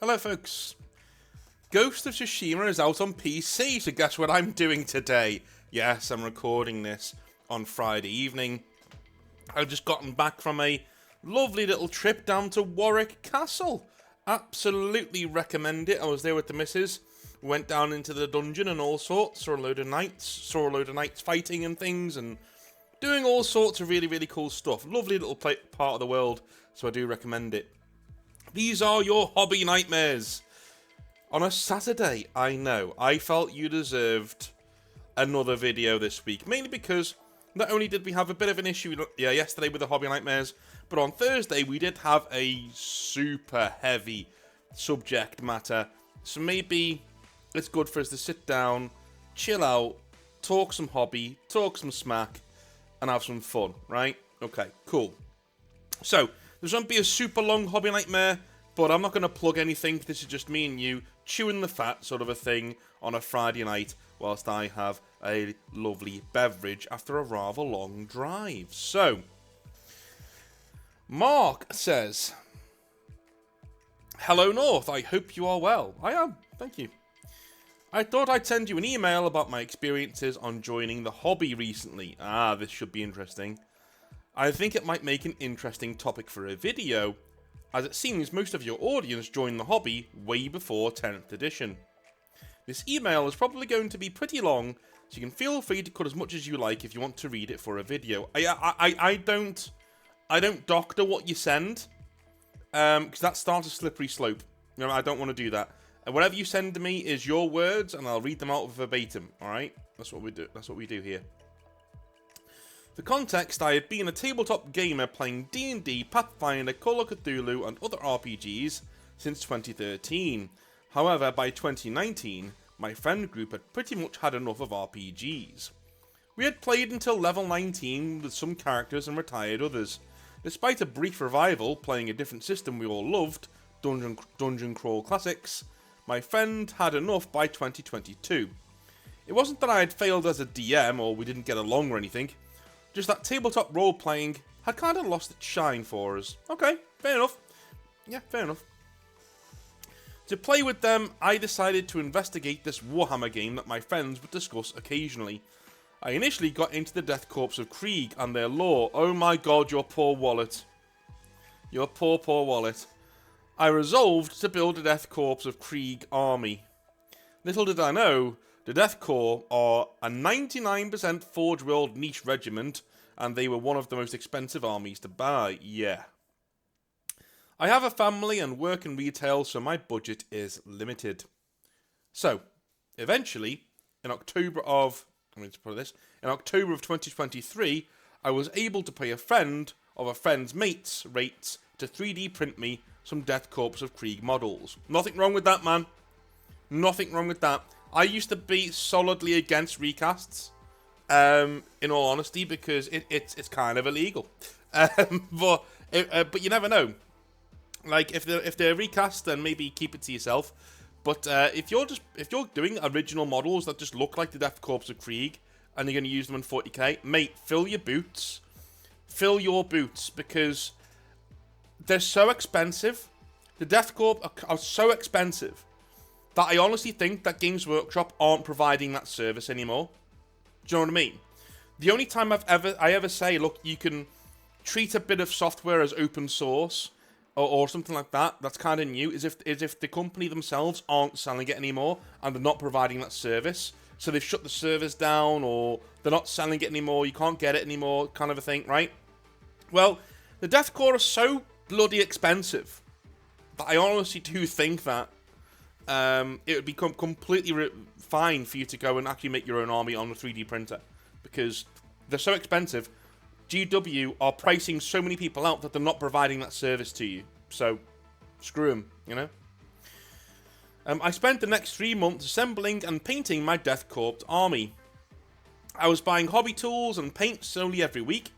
Hello folks, Ghost of Tsushima is out on PC, so guess what I'm doing today? Yes, I'm recording this on Friday evening. I've just gotten back from a lovely little trip down to Warwick Castle. Absolutely recommend it. I was there with the missus, went down into the dungeon and all sorts, saw a load of knights fighting and things, and doing all sorts of really cool stuff. Lovely little part of the world, so I do recommend it. These are your hobby nightmares. On a Saturday, I know. I felt you deserved another video this week. Mainly because not only did we have a bit of an issue yesterday with the hobby nightmares, but on Thursday we did have a super heavy subject matter. So maybe it's good for us to sit down, chill out, talk some hobby, talk some smack, and have some fun, right? Okay, cool. So, this won't be a super long hobby nightmare, but I'm not going to plug anything. This is just me and you chewing the fat sort of a thing on a Friday night whilst I have a lovely beverage after a rather long drive. So, Mark says, "Hello North, I hope you are well." I am, thank you. "I thought I'd send you an email about my experiences on joining the hobby recently. This should be interesting. I think it might make an interesting topic for a video, as it seems most of your audience joined the hobby way before 10th edition. This email is probably going to be pretty long, so you can feel free to cut as much as you like if you want to read it for a video. I don't doctor what you send, because that starts a slippery slope. You know, I don't want to do that. And whatever you send to me is your words, and I'll read them out verbatim. All right, that's what we do. That's what we do here. For context, I have been a tabletop gamer playing D&D, Pathfinder, Call of Cthulhu and other RPGs since 2013. However, by 2019, my friend group had pretty much had enough of RPGs. We had played until level 19 with some characters and retired others. Despite a brief revival playing a different system we all loved, Dungeon Crawl Classics, my friend had enough by 2022. It wasn't that I had failed as a DM or we didn't get along or anything. Just that tabletop role-playing had kind of lost its shine for us. Okay, fair enough. Yeah, fair enough. To play with them, I decided to investigate this Warhammer game that my friends would discuss occasionally. I initially got into the Death Corps of Krieg and their lore. Oh my god, your poor wallet. Your poor wallet. I resolved to build a Death Corps of Krieg army. Little did I know, the Death Corps are a 99% Forge World niche regiment, and they were one of the most expensive armies to buy. Yeah. I have a family and work in retail, so my budget is limited. So, eventually, in October of 2023, I was able to pay a friend of a friend's mate's rates to 3D print me some Death Corps of Krieg models. Nothing wrong with that, man. Nothing wrong with that. I used to be solidly against recasts, in all honesty, because it's kind of illegal. But you never know. Like if they're recast, then maybe keep it to yourself. But if you're doing original models that just look like the Death Corps of Krieg, and you're going to use them in 40k, mate, fill your boots, because they're so expensive. The Death Corps are so expensive that I honestly think that Games Workshop aren't providing that service anymore. Do you know what I mean? The only time I ever say, look, you can treat a bit of software as open source or something like that, that's kind of new, is if the company themselves aren't selling it anymore and they're not providing that service. So they've shut the service down, or they're not selling it anymore, you can't get it anymore, kind of a thing, right? Well, the Death Corps are so bloody expensive that I honestly do think that it would become completely fine for you to go and actually make your own army on a 3D printer, because they're so expensive. GW are pricing so many people out that they're not providing that service to you. So, screw them, you know? I spent the next 3 months assembling and painting my Death Corps army. I was buying hobby tools and paint slowly every week.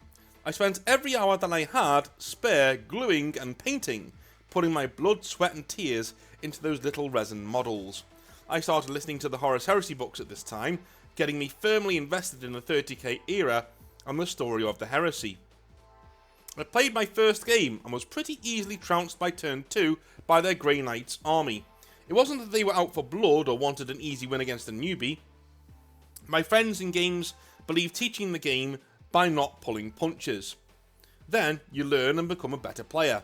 I spent every hour that I had spare gluing and painting, putting my blood, sweat and tears into those little resin models. I started listening to the Horus Heresy books at this time, getting me firmly invested in the 30k era and the story of the heresy. I played my first game and was pretty easily trounced by turn 2 by their Grey Knights army. It wasn't that they were out for blood or wanted an easy win against a newbie. My friends in games believe teaching the game by not pulling punches. Then you learn and become a better player.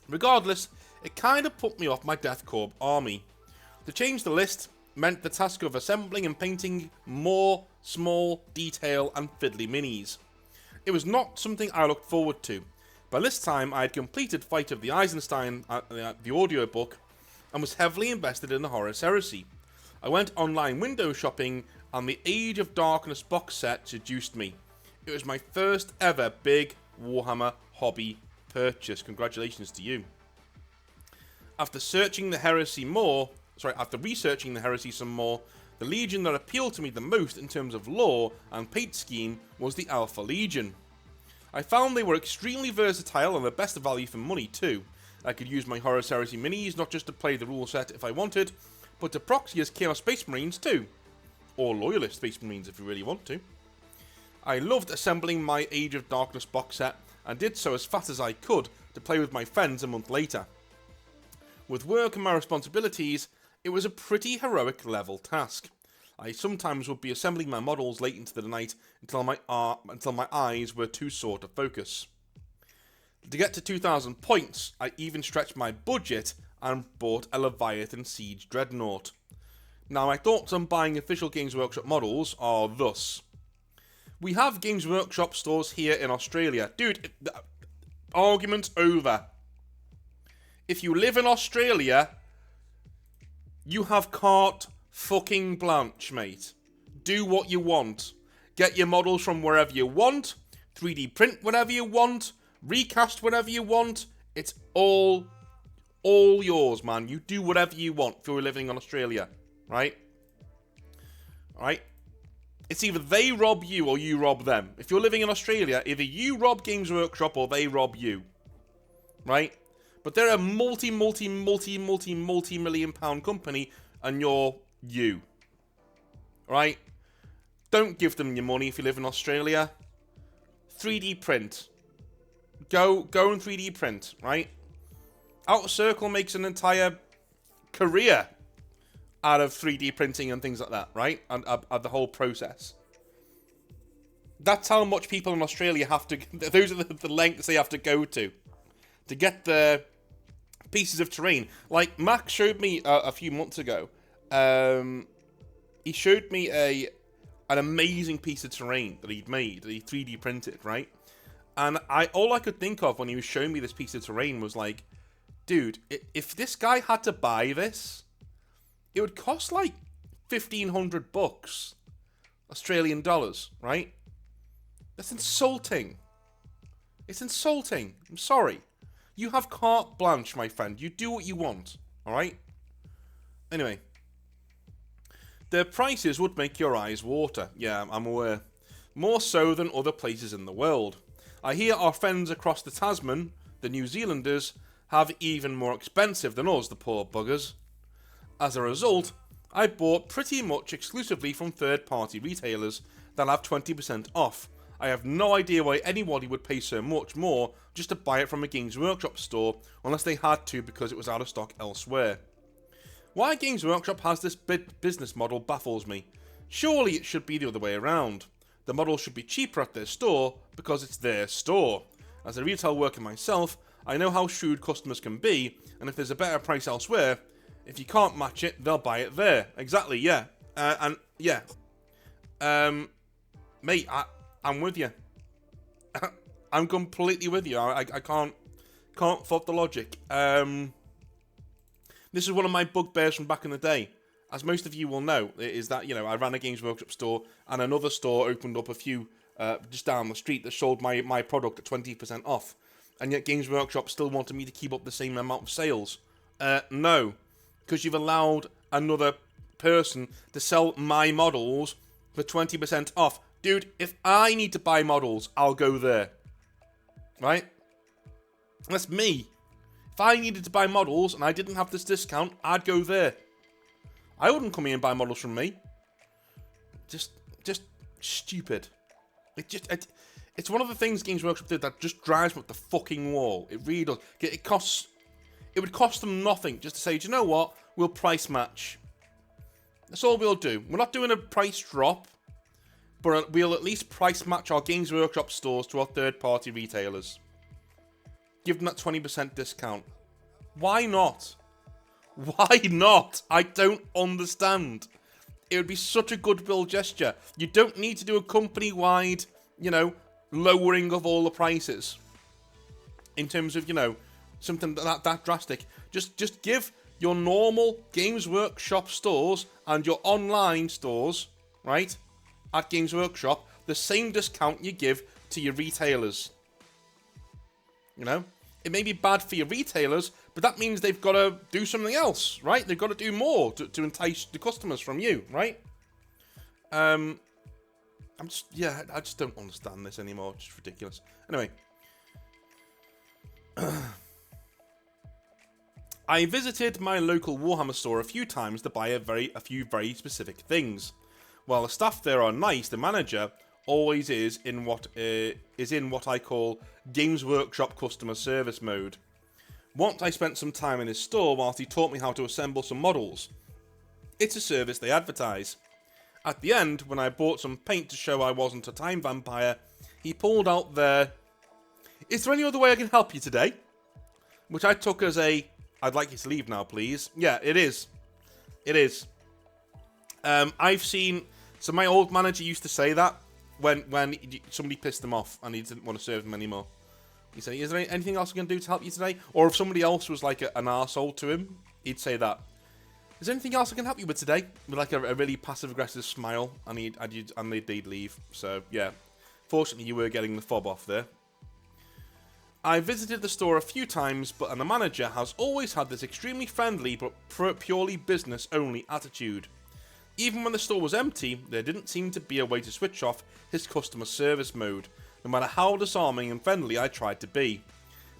Regardless, it kind of put me off my Death Corps army. To change the list meant the task of assembling and painting more small detail and fiddly minis. It was not something I looked forward to. By this time I had completed Fight of the Eisenstein, the audiobook, and was heavily invested in the Horus Heresy. I went online window shopping and the Age of Darkness box set seduced me. It was my first ever big Warhammer hobby purchase. Congratulations to you. After researching the Heresy some more, the Legion that appealed to me the most in terms of lore and paint scheme was the Alpha Legion. I found they were extremely versatile and the best value for money too. I could use my Horus Heresy minis not just to play the rule set if I wanted, but to proxy as Chaos Space Marines too. Or Loyalist Space Marines if you really want to. I loved assembling my Age of Darkness box set and did so as fast as I could to play with my friends a month later. With work and my responsibilities, it was a pretty heroic level task. I sometimes would be assembling my models late into the night until my eyes were too sore to focus. To get to 2,000 points, I even stretched my budget and bought a Leviathan Siege Dreadnought. Now my thoughts on buying official Games Workshop models are thus. We have Games Workshop stores here in Australia. Dude, argument over. If you live in Australia, you have carte fucking blanche, mate. Do what you want. Get your models from wherever you want. 3D print whatever you want. Recast whatever you want. It's all yours, man. You do whatever you want if you're living in Australia. Right? Alright? It's either they rob you or you rob them. If you're living in Australia, either you rob Games Workshop or they rob you. Right? But they're a multi-million pound company and you're you. Right? Don't give them your money if you live in Australia. 3D print. Go and 3D print, right? Outer Circle makes an entire career out of 3D printing and things like that, right? And the whole process. That's how much people in Australia have to... Those are the lengths they have to go to get the pieces of terrain. Like, Max showed me a few months ago. He showed me an amazing piece of terrain that he'd made, that he 3D printed, right? And all I could think of when he was showing me this piece of terrain was like, dude, if this guy had to buy this, it would cost like $1,500 Australian dollars, right? That's insulting. It's insulting. I'm sorry. You have carte blanche, my friend. You do what you want, alright? Anyway. Their prices would make your eyes water. Yeah, I'm aware. More so than other places in the world. I hear our friends across the Tasman, the New Zealanders, have even more expensive than us, the poor buggers. As a result, I bought pretty much exclusively from third-party retailers that have 20% off. I have no idea why anybody would pay so much more just to buy it from a Games Workshop store unless they had to because it was out of stock elsewhere. Why Games Workshop has this business model baffles me. Surely it should be the other way around. The model should be cheaper at their store because it's their store. As a retail worker myself, I know how shrewd customers can be, and if there's a better price elsewhere, if you can't match it, they'll buy it there. Exactly, yeah. Mate, I'm with you. I'm completely with you. I can't fault the logic. This is one of my bugbears from back in the day. As most of you will know, is that, you know, I ran a Games Workshop store and another store opened up a few just down the street that sold my product at 20% off. And yet Games Workshop still wanted me to keep up the same amount of sales. No. Because you've allowed another person to sell my models for 20% off. Dude, if I need to buy models, I'll go there. Right? That's me. If I needed to buy models and I didn't have this discount, I'd go there. I wouldn't come here and buy models from me. Just stupid. It's one of the things Games Workshop did that just drives me up the fucking wall. It really does. It would cost them nothing just to say, do you know what? We'll price match. That's all we'll do. We're not doing a price drop, but we'll at least price match our Games Workshop stores to our third-party retailers. Give them that 20% discount. Why not? Why not? I don't understand. It would be such a goodwill gesture. You don't need to do a company-wide, lowering of all the prices. In terms of, something that drastic. Just give your normal Games Workshop stores and your online stores, right, at Games Workshop, the same discount you give to your retailers. It may be bad for your retailers, but that means they've got to do something else, right? They've got to do more to entice the customers from you, right? I just don't understand this anymore. It's just ridiculous. Anyway. I visited my local Warhammer store a few times to buy a few very specific things. While the staff there are nice, the manager always is in what I call Games Workshop customer service mode. Once I spent some time in his store whilst he taught me how to assemble some models. It's a service they advertise. At the end, when I bought some paint to show I wasn't a time vampire, he pulled out their, "Is there any other way I can help you today?" Which I took as a, "I'd like you to leave now, please." Yeah, it is. It is. I've seen, so my old manager used to say that when somebody pissed him off and he didn't want to serve them anymore. He'd say, "Is there anything else I can do to help you today?" Or if somebody else was like an arsehole to him, he'd say that. "Is there anything else I can help you with today?" With like a really passive-aggressive smile, and they'd leave. So, yeah. Fortunately, you were getting the fob off there. I visited the store a few times, but the manager has always had this extremely friendly but purely business-only attitude. Even when the store was empty, there didn't seem to be a way to switch off his customer service mode, no matter how disarming and friendly I tried to be.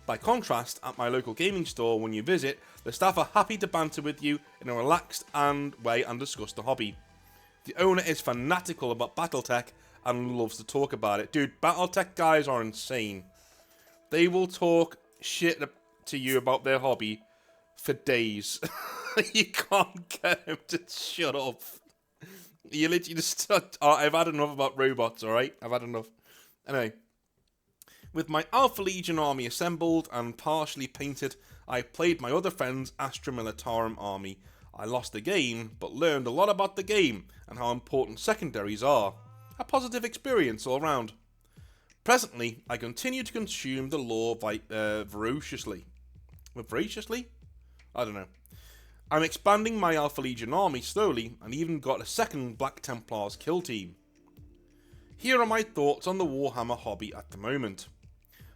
By contrast, at my local gaming store, when you visit, the staff are happy to banter with you in a relaxed way and discuss the hobby. The owner is fanatical about Battletech and loves to talk about it. Dude, Battletech guys are insane. They will talk shit to you about their hobby for days. You can't get them to shut up. You literally just... I've had enough about robots, alright? I've had enough. Anyway. With my Alpha Legion army assembled and partially painted, I played my other friend's Astra Militarum army. I lost the game, but learned a lot about the game and how important secondaries are. A positive experience all round. Presently, I continue to consume the lore voraciously. Voraciously? I don't know. I'm expanding my Alpha Legion army slowly, and even got a second Black Templars kill team. Here are my thoughts on the Warhammer hobby at the moment.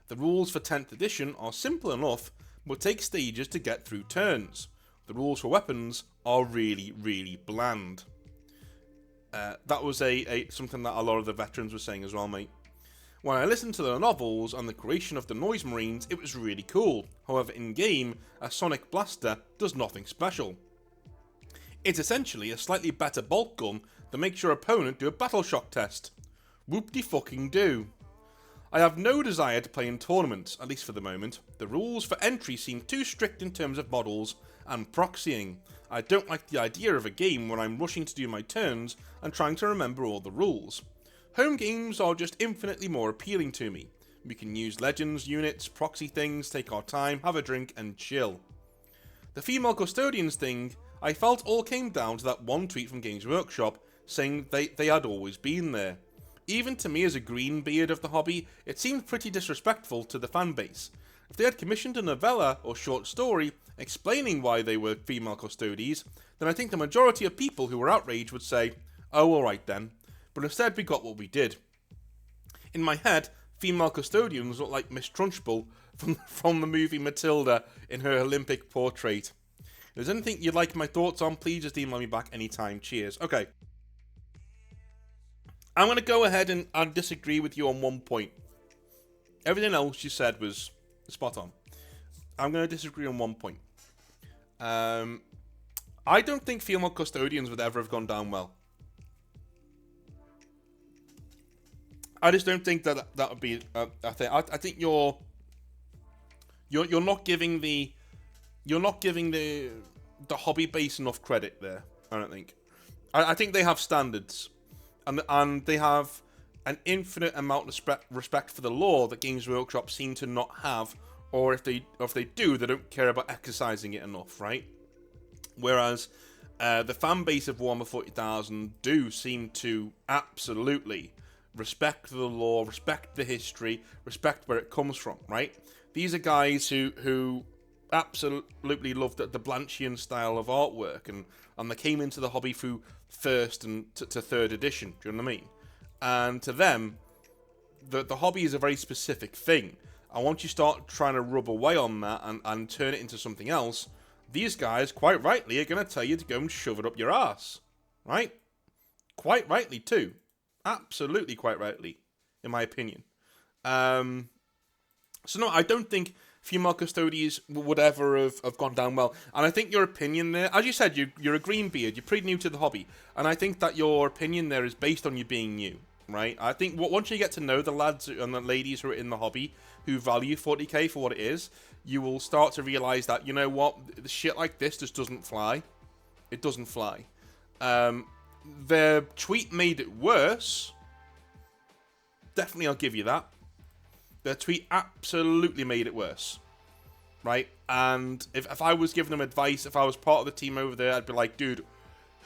The rules for 10th edition are simple enough, but take stages to get through turns. The rules for weapons are really, really bland. That was something that a lot of the veterans were saying as well, mate. When I listened to the novels and the creation of the Noise Marines, it was really cool. However, in-game, a sonic blaster does nothing special. It's essentially a slightly better bolt gun that makes your opponent do a battle shock test. Whoop-de-fucking-do. I have no desire to play in tournaments, at least for the moment. The rules for entry seem too strict in terms of models and proxying. I don't like the idea of a game where I'm rushing to do my turns and trying to remember all the rules. Home games are just infinitely more appealing to me. We can use legends, units, proxy things, take our time, have a drink and chill. The female custodians thing, I felt all came down to that one tweet from Games Workshop saying they had always been there. Even to me as a greenbeard of the hobby, it seemed pretty disrespectful to the fanbase. If they had commissioned a novella or short story explaining why they were female custodies, then I think the majority of people who were outraged would say, "Oh, alright then." But instead we got what we did. In my head, female custodians look like Miss Trunchbull from the movie Matilda in her Olympic portrait. If there's anything you'd like my thoughts on, please just email me back anytime. Cheers. Okay. I'm going to go ahead and disagree with you on one point. Everything else you said was spot on. I'm going to disagree on one point. I don't think female custodians would ever have gone down well. I just don't think that would be a thing. I think you're not giving the hobby base enough credit there. I don't think. I think they have standards, and they have an infinite amount of respect for the lore that Games Workshop seem to not have, or if they do, they don't care about exercising it enough, right? Whereas the fan base of Warhammer 40,000 do seem to absolutely respect the lore, respect the history, respect where it comes from, right? These are guys who absolutely loved the Blanchian style of artwork, and they came into the hobby through first and to third edition. Do you know what I mean? And to them, the hobby is a very specific thing. And once you start trying to rub away on that and turn it into something else, these guys, quite rightly, are going to tell you to go and shove it up your ass. Right? Quite rightly, too. Absolutely quite rightly, in my opinion. So no, I don't think female custodians would ever have gone down well. And I think your opinion there, as you said, you're a green beard, you're pretty new to the hobby. And I think that your opinion there is based on you being new, right? I think once you get to know the lads and the ladies who are in the hobby, who value 40k for what it is, you will start to realise that, you know what, the shit like this just doesn't fly. It doesn't fly. Their tweet made it worse. Definitely, I'll give you that. Their tweet absolutely made it worse, right? And if I was giving them advice, if I was part of the team over there, I'd be like, dude,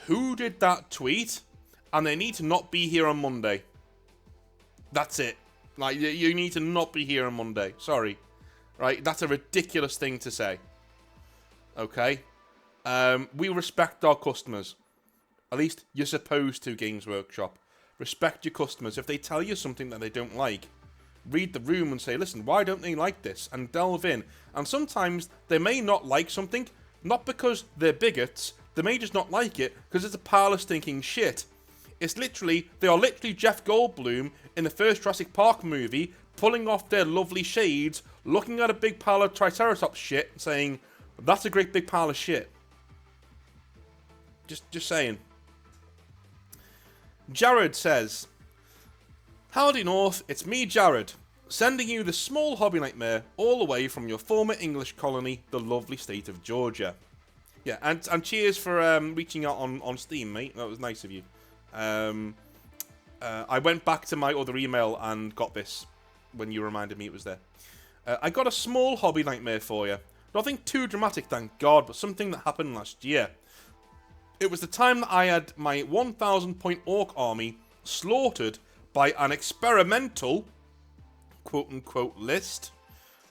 who did that tweet? And they need to not be here on Monday. That's it. Like, you need to not be here on Monday. Sorry. Right? That's a ridiculous thing to say. Okay? We respect our customers. At least you're supposed to, Games Workshop. Respect your customers. If they tell you something that they don't like, read the room and say, listen, why don't they like this? And delve in. And sometimes they may not like something, not because they're bigots, they may just not like it because it's a pile of stinking shit. They are literally Jeff Goldblum in the first Jurassic Park movie, pulling off their lovely shades, looking at a big pile of Triceratops shit, saying, that's a great big pile of shit. Just saying. Jared says, howdy North, it's me Jared, sending you the small hobby nightmare all the way from your former English colony, the lovely state of Georgia. Yeah, and cheers for reaching out on Steam, mate. That was nice of you. I went back to my other email and got this when you reminded me it was there. I got a small hobby nightmare for you. Nothing too dramatic, thank God, but something that happened last year. It was the time that I had my 1,000 point orc army slaughtered by an experimental, quote-unquote, list.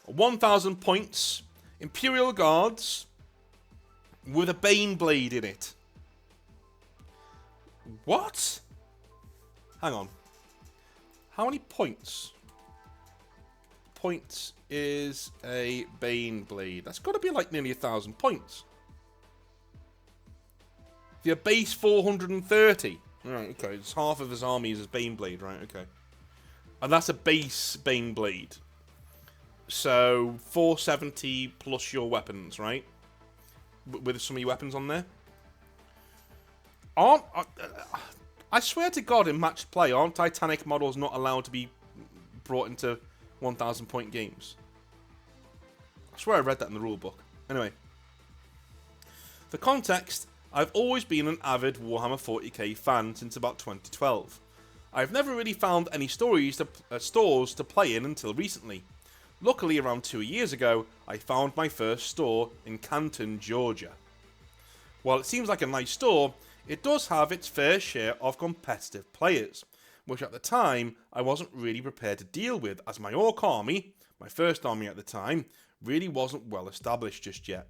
1,000 points, Imperial Guards, with a Bane Blade in it. What? Hang on. How many points? Points is a Bane Blade. That's got to be like nearly 1,000 points. The base 430. Right, okay. It's half of his army is Bane Blade, right, okay. And that's a base Bane Blade. So, 470 plus your weapons, right? With some of your weapons on there. I swear to God, in matched play, aren't Titanic models not allowed to be brought into 1,000 point games? I swear I read that in the rulebook. Anyway. For context, I've always been an avid Warhammer 40k fan since about 2012. I've never really found any stores to play in until recently. Luckily, around 2 years ago, I found my first store in Canton, Georgia. While it seems like a nice store, it does have its fair share of competitive players, which at the time I wasn't really prepared to deal with, as my orc army, my first army at the time, really wasn't well established just yet.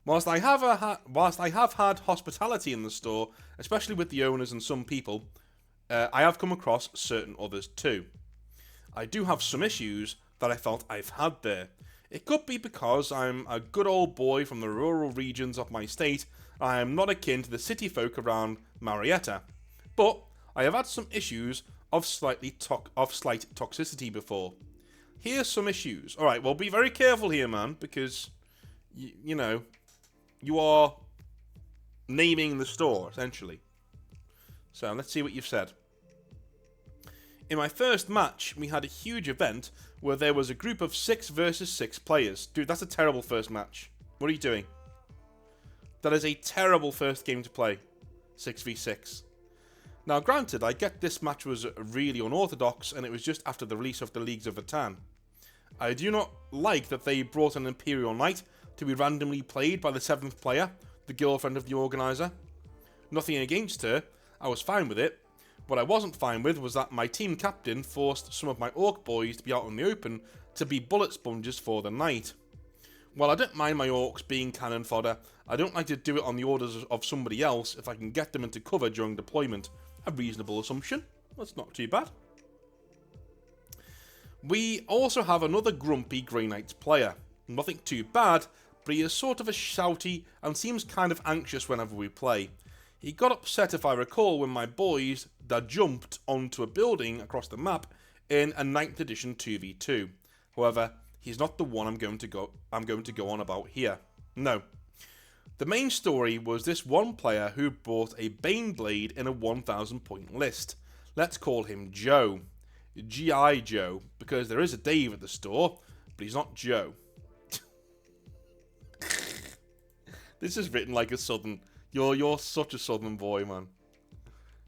Whilst I have had hospitality in the store, especially with the owners and some people, I have come across certain others too. I do have some issues that I felt I've had there. It could be because I'm a good old boy from the rural regions of my state. I am not akin to the city folk around Marietta, but I have had some issues of slight toxicity before. Here's some issues. Alright, well, be very careful here, man, because, you know, you are naming the store, essentially. So, let's see what you've said. In my first match, we had a huge event where there was a group of 6 versus 6 players. Dude, that's a terrible first match. What are you doing? That is a terrible first game to play. 6v6. Now, granted, I get this match was really unorthodox, and it was just after the release of the Leagues of Catan. I do not like that they brought an Imperial Knight to be randomly played by the 7th player, the girlfriend of the organiser. Nothing against her, I was fine with it. What I wasn't fine with was that my team captain forced some of my Orc boys to be out in the open to be bullet sponges for the night. While I don't mind my Orcs being cannon fodder, I don't like to do it on the orders of somebody else if I can get them into cover during deployment. A reasonable assumption. That's not too bad. We also have another grumpy Grey Knights player. Nothing too bad, but he is sort of a shouty and seems kind of anxious whenever we play. He got upset, if I recall, when my boys that jumped onto a building across the map in a 9th edition 2v2. However, he's not the one I'm going to go on about here. No. The main story was this one player who bought a Baneblade in a 1000 point list. Let's call him Joe. G.I. Joe, because there is a Dave at the store, but he's not Joe. This is written like a southern... You're such a southern boy, man.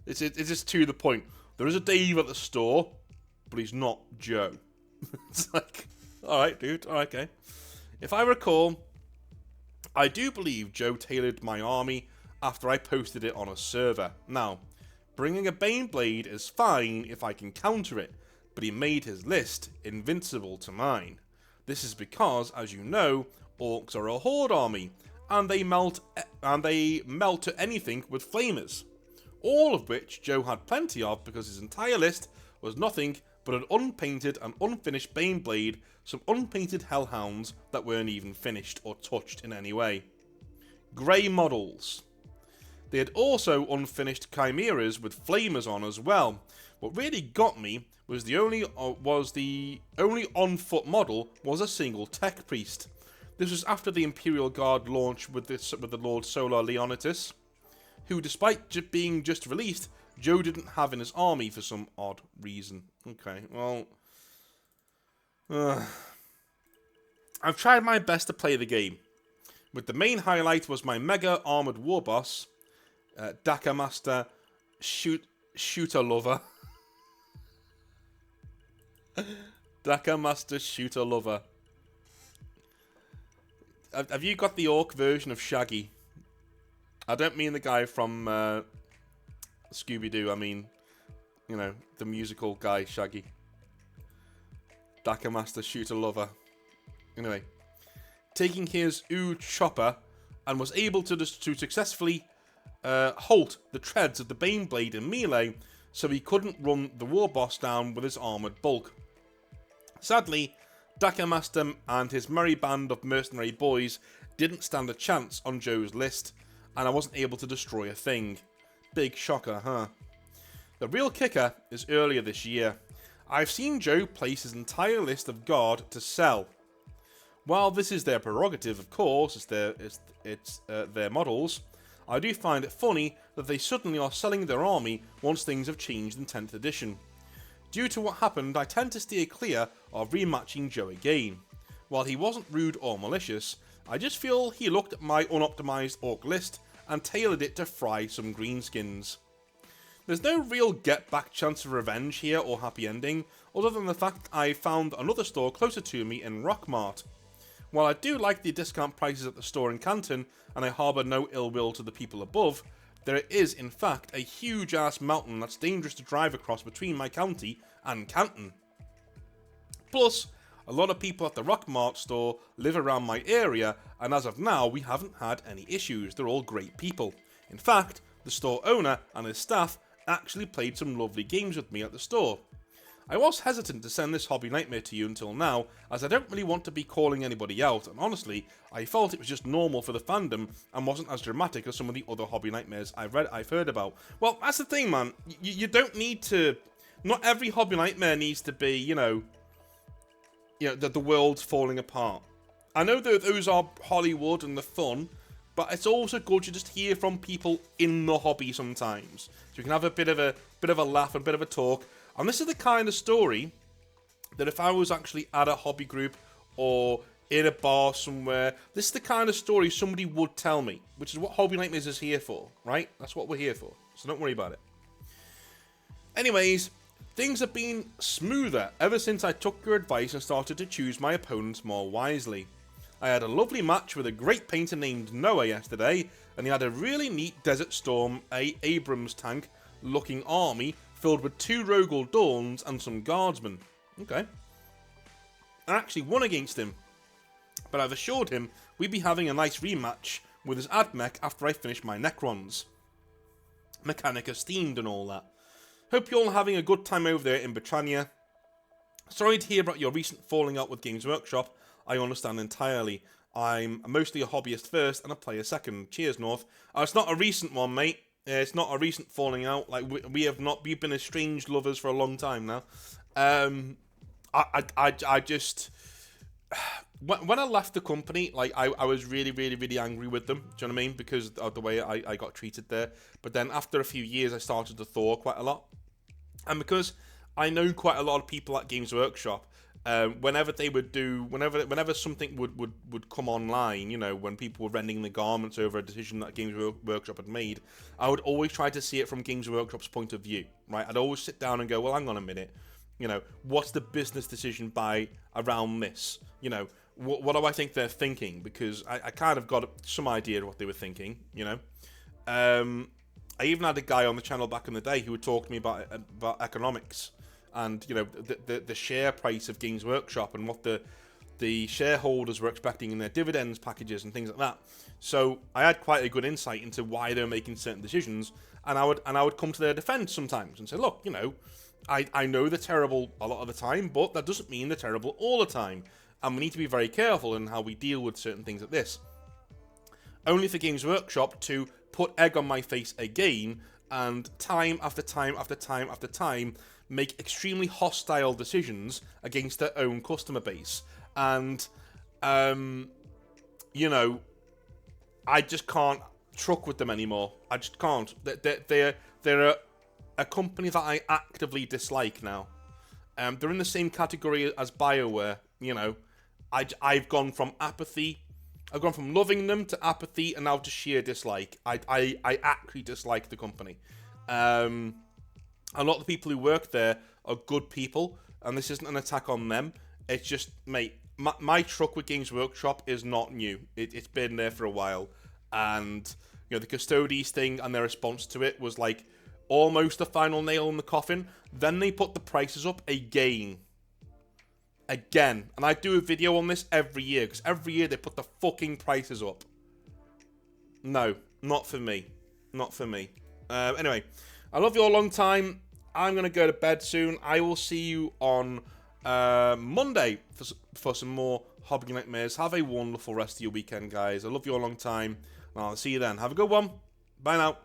It's just to the point. There is a Dave at the store, but he's not Joe. It's like, alright, dude, okay. If I recall, I do believe Joe tailored my army after I posted it on a server. Now, bringing a Baneblade is fine if I can counter it, but he made his list invincible to mine. This is because, as you know, Orcs are a horde army, and they melt to anything with flamers. All of which Joe had plenty of because his entire list was nothing but an unpainted and unfinished Baneblade, some unpainted Hellhounds that weren't even finished or touched in any way. Grey models. They had also unfinished Chimeras with flamers on as well. What really got me was the only on-foot model was a single Tech Priest. This was after the Imperial Guard launch with the Lord Solar Leonidas, who, despite being just released, Joe didn't have in his army for some odd reason. Okay, well... I've tried my best to play the game, with the main highlight was my mega armoured war boss, Daka Master Shooter Lover. Daka Master Shooter Lover. Have you got the Orc version of Shaggy? I don't mean the guy from Scooby-Doo. I mean, you know, the musical guy Shaggy. Daka Master Shooter Lover. Anyway, taking his chopper and was able to successfully halt the treads of the Baneblade in melee, so he couldn't run the war boss down with his armoured bulk. Sadly, Daka Master and his merry band of mercenary boys didn't stand a chance on Joe's list, and I wasn't able to destroy a thing. Big shocker, huh? The real kicker is earlier this year. I've seen Joe place his entire list of Guard to sell. While this is their prerogative, of course, it's their models, I do find it funny that they suddenly are selling their army once things have changed in 10th edition. Due to what happened, I tend to steer clear of rematching Joe again. While he wasn't rude or malicious, I just feel he looked at my unoptimized Orc list and tailored it to fry some greenskins. There's no real get-back chance of revenge here or happy ending, other than the fact I found another store closer to me in Rockmart. While I do like the discount prices at the store in Canton, and I harbour no ill will to the people above, there is, in fact, a huge-ass mountain that's dangerous to drive across between my county and Canton. Plus, a lot of people at the Rockmart store live around my area, and as of now, we haven't had any issues. They're all great people. In fact, the store owner and his staff actually played some lovely games with me at the store. I was hesitant to send this hobby nightmare to you until now, as I don't really want to be calling anybody out, and honestly, I felt it was just normal for the fandom and wasn't as dramatic as some of the other hobby nightmares I've heard about. Well, that's the thing, man. You don't need to... Not every hobby nightmare needs to be, you know, that the world's falling apart. I know that those are Hollywood and the fun, but it's also good to just hear from people in the hobby sometimes, so you can have a bit of a laugh, a bit of a talk. And this is the kind of story that if I was actually at a hobby group or in a bar somewhere, this is the kind of story somebody would tell me, which is what Hobby Nightmares is here for, right? That's what we're here for, so don't worry about it. Anyways, things have been smoother ever since I took your advice and started to choose my opponents more wisely. I had a lovely match with a great painter named Noah yesterday, and he had a really neat Desert Storm Abrams tank looking army filled with 2 Rogel Dawns and some guardsmen. Okay. I actually won against him, but I've assured him we'd be having a nice rematch with his Admech after I finish my Necrons. Mechanica steamed and all that. Hope you're all having a good time over there in Britannia. Sorry to hear about your recent falling out with Games Workshop. I understand entirely. I'm mostly a hobbyist first and a player second. Cheers, North. It's not a recent one, mate. It's not a recent falling out. Like we've been estranged lovers for a long time now. I just when I left the company, like I was really angry with them. Do you know what I mean? Because of the way I got treated there. But then after a few years, I started to thaw quite a lot, and because I know quite a lot of people at Games Workshop. Whenever they would do, whenever something would come online, you know, when people were rending the garments over a decision that Games Workshop had made, I would always try to see it from Games Workshop's point of view, right? I'd always sit down and go, well, hang on a minute, you know, what's the business decision around this? You know, what do I think they're thinking? Because I kind of got some idea of what they were thinking, you know. I even had a guy on the channel back in the day who would talk to me about economics. And, you know, the share price of Games Workshop and what the shareholders were expecting in their dividends packages and things like that. So I had quite a good insight into why they were making certain decisions, and I would come to their defense sometimes and say, look, you know, I know they're terrible a lot of the time, but that doesn't mean they're terrible all the time, and we need to be very careful in how we deal with certain things like this. Only for Games Workshop to put egg on my face again, and time after time after time after time make extremely hostile decisions against their own customer base. And, you know, I just can't truck with them anymore. I just can't. They're a company that I actively dislike now. They're in the same category as BioWare, you know. I've gone from apathy. I've gone from loving them to apathy and now to sheer dislike. I actually dislike the company. A lot of the people who work there are good people, and this isn't an attack on them. It's just, mate, my truck with Games Workshop is not new. It's been there for a while, and you know the Custodes thing and their response to it was like almost the final nail in the coffin. Then they put the prices up again, and I do a video on this every year because every year they put the fucking prices up. No, not for me, not for me. Anyway. I love you all a long time. I'm going to go to bed soon. I will see you on Monday for some more Hobby Nightmares. Have a wonderful rest of your weekend, guys. I love you all a long time. And I'll see you then. Have a good one. Bye now.